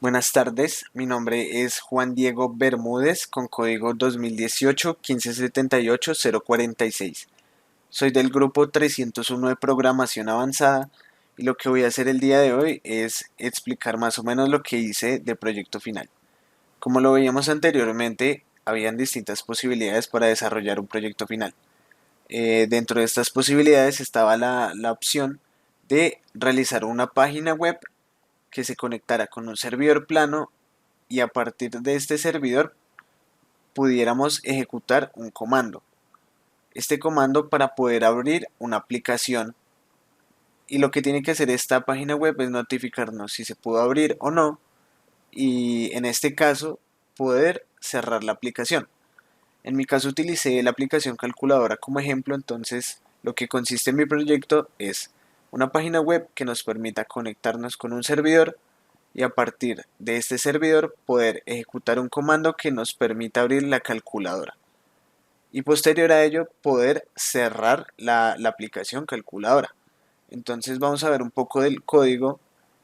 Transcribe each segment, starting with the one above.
Buenas tardes, mi nombre es Juan Diego Bermúdez con código 2018-1578-046. Soy del grupo 301 de programación avanzada y lo que voy a hacer el día de hoy es explicar más o menos lo que hice de proyecto final. Como lo veíamos anteriormente, habían distintas posibilidades para desarrollar un proyecto final. Dentro de estas posibilidades estaba la opción de realizar una página web que se conectara con un servidor plano y a partir de este servidor pudiéramos ejecutar un comando. Este comando para poder abrir una aplicación, y lo que tiene que hacer esta página web es notificarnos si se pudo abrir o no, y en este caso poder cerrar la aplicación. En mi caso utilicé la aplicación calculadora como ejemplo, entonces lo que consiste en mi proyecto es una página web que nos permita conectarnos con un servidor y a partir de este servidor poder ejecutar un comando que nos permita abrir la calculadora y posterior a ello poder cerrar la aplicación calculadora. Entonces vamos a ver un poco del código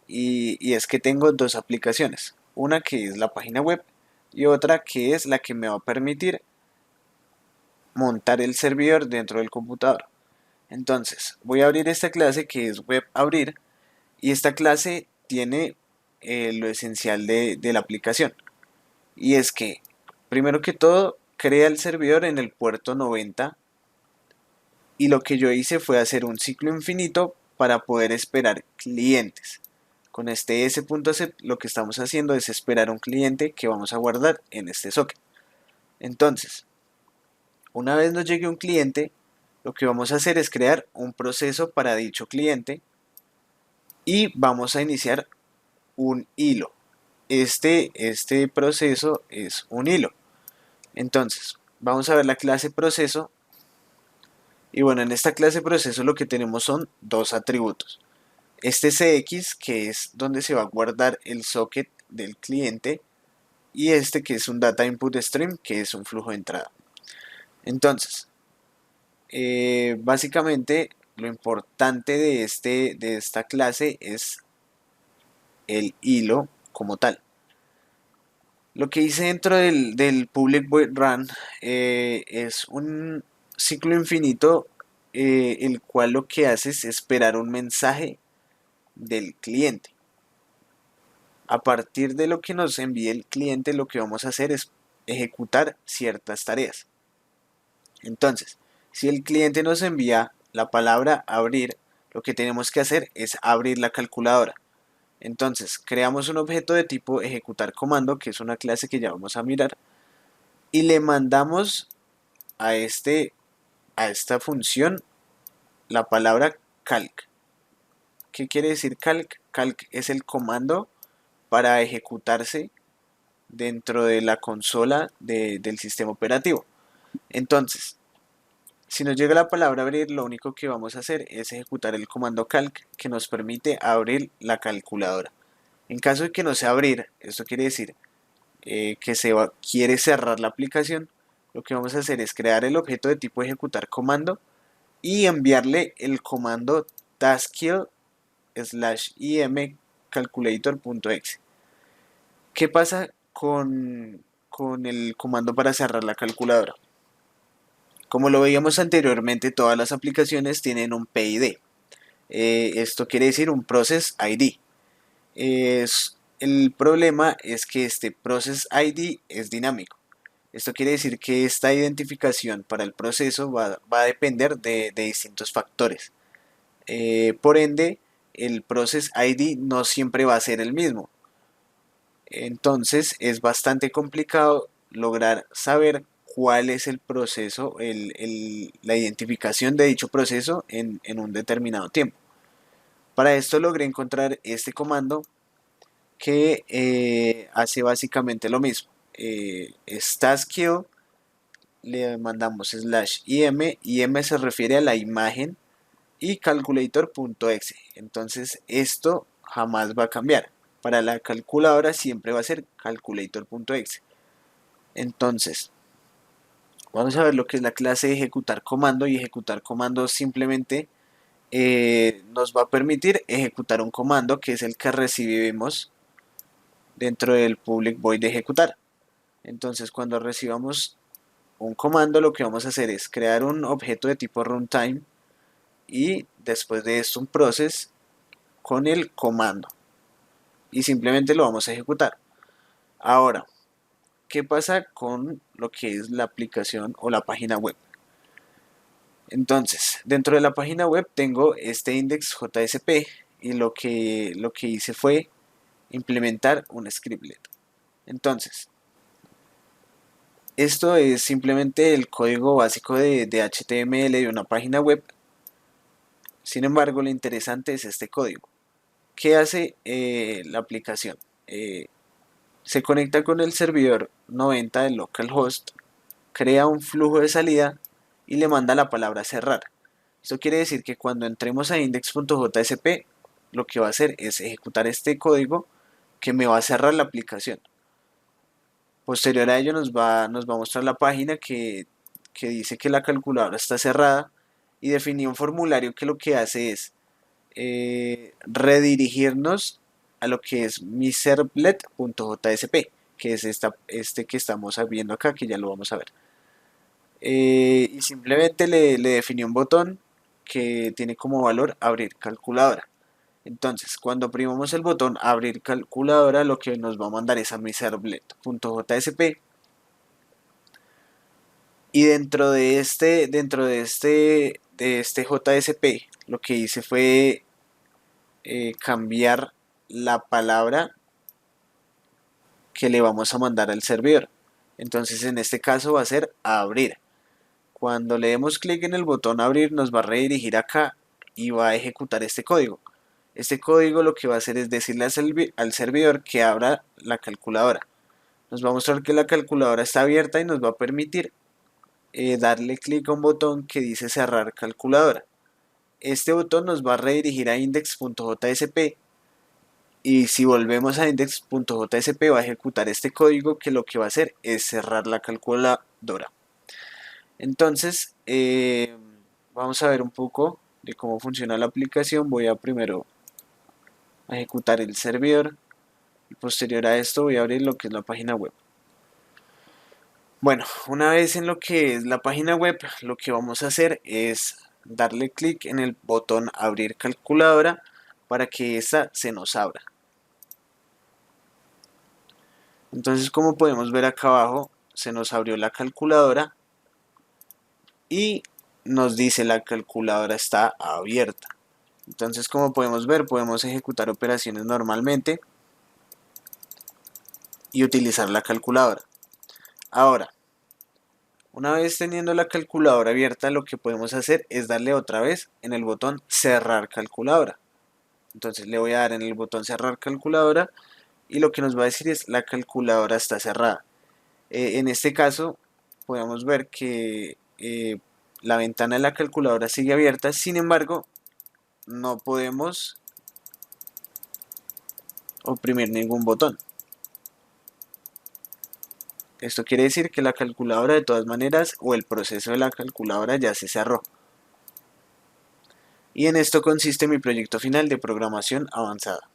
y es que tengo dos aplicaciones, una que es la página web y otra que es la que me va a permitir montar el servidor dentro del computador. Entonces voy a abrir esta clase que es web abrir y esta clase tiene lo esencial de la aplicación. Y es que, primero que todo, crea el servidor en el puerto 90 y lo que yo hice fue hacer un ciclo infinito para poder esperar clientes. Con este s.set lo que estamos haciendo es esperar un cliente que vamos a guardar en este socket. Entonces, una vez nos llegue un cliente, lo que vamos a hacer es crear un proceso para dicho cliente y vamos a iniciar un hilo. Este proceso es un hilo. Entonces, vamos a ver la clase proceso. Y bueno, en esta clase proceso lo que tenemos son dos atributos. Este CX, que es donde se va a guardar el socket del cliente, y este que es un data input stream, que es un flujo de entrada. Entonces, básicamente lo importante de esta clase es el hilo como tal. Lo que hice dentro del public void run es un ciclo infinito, el cual lo que hace es esperar un mensaje del cliente. A partir de lo que nos envíe el cliente, lo que vamos a hacer es ejecutar ciertas tareas. Entonces, si el cliente nos envía la palabra abrir, lo que tenemos que hacer es abrir la calculadora. Entonces, creamos un objeto de tipo ejecutar comando, que es una clase que ya vamos a mirar, y le mandamos a, a esta función la palabra calc. ¿Qué quiere decir calc? Calc es el comando para ejecutarse dentro de la consola del sistema operativo. Entonces, si nos llega la palabra abrir, lo único que vamos a hacer es ejecutar el comando calc que nos permite abrir la calculadora. En caso de que no sea abrir, esto quiere decir quiere cerrar la aplicación, lo que vamos a hacer es crear el objeto de tipo ejecutar comando y enviarle el comando taskkill/im calculator.exe. ¿Qué pasa con el comando para cerrar la calculadora? Como lo veíamos anteriormente, todas las aplicaciones tienen un PID. Esto quiere decir un Process ID. El problema es que este Process ID es dinámico. Esto quiere decir que esta identificación para el proceso va a depender de distintos factores. Por ende, el Process ID no siempre va a ser el mismo. Entonces es bastante complicado lograr saber cuál es el proceso, la identificación de dicho proceso en un determinado tiempo. Para esto logré encontrar este comando que hace básicamente lo mismo. Es taskkill, le mandamos /im, im se refiere a la imagen y calculator.exe. Entonces esto jamás va a cambiar. Para la calculadora siempre va a ser calculator.exe. Entonces, vamos a ver lo que es la clase de ejecutar comando, y ejecutar comando simplemente nos va a permitir ejecutar un comando que es el que recibimos dentro del public void de ejecutar. Entonces cuando recibamos un comando, lo que vamos a hacer es crear un objeto de tipo runtime y después de esto un process con el comando y simplemente lo vamos a ejecutar. Ahora, ¿qué pasa con lo que es la aplicación o la página web? Entonces, dentro de la página web tengo este index.jsp y lo que hice fue implementar un scriptlet. Entonces, esto es simplemente el código básico de HTML de una página web. Sin embargo, lo interesante es este código. ¿Qué hace la aplicación? Se conecta con el servidor 90 del localhost, crea un flujo de salida y le manda la palabra cerrar. Esto quiere decir que cuando entremos a index.jsp, lo que va a hacer es ejecutar este código que me va a cerrar la aplicación. Posterior a ello nos va a mostrar la página que dice que la calculadora está cerrada y definí un formulario que lo que hace es redirigirnos a lo que es mi servlet.jsp, que es este que estamos viendo acá, que ya lo vamos a ver. Y simplemente le definí un botón que tiene como valor abrir calculadora. Entonces, cuando oprimamos el botón abrir calculadora, lo que nos va a mandar es a mi servlet.jsp. Y dentro de este JSP, lo que hice fue cambiar la palabra que le vamos a mandar al servidor. Entonces, en este caso va a ser abrir. Cuando le demos clic en el botón abrir, nos va a redirigir acá y va a ejecutar este código. Este código lo que va a hacer es decirle al servidor que abra la calculadora. Nos va a mostrar que la calculadora está abierta y nos va a permitir darle clic a un botón que dice cerrar calculadora. Este botón nos va a redirigir a index.jsp y si volvemos a index.jsp va a ejecutar este código que lo que va a hacer es cerrar la calculadora. Entonces vamos a ver un poco de cómo funciona la aplicación. Voy a primero ejecutar el servidor y posterior a esto voy a abrir lo que es la página web. Bueno, una vez en lo que es la página web, lo que vamos a hacer es darle clic en el botón abrir calculadora para que esta se nos abra. Entonces, como podemos ver acá abajo, se nos abrió la calculadora y nos dice la calculadora está abierta. Entonces, como podemos ver, podemos ejecutar operaciones normalmente y utilizar la calculadora. Ahora, una vez teniendo la calculadora abierta, lo que podemos hacer es darle otra vez en el botón cerrar calculadora. Entonces le voy a dar en el botón cerrar calculadora y lo que nos va a decir es la calculadora está cerrada. En este caso podemos ver que la ventana de la calculadora sigue abierta, sin embargo no podemos oprimir ningún botón. Esto quiere decir que la calculadora de todas maneras o el proceso de la calculadora ya se cerró. Y en esto consiste mi proyecto final de programación avanzada.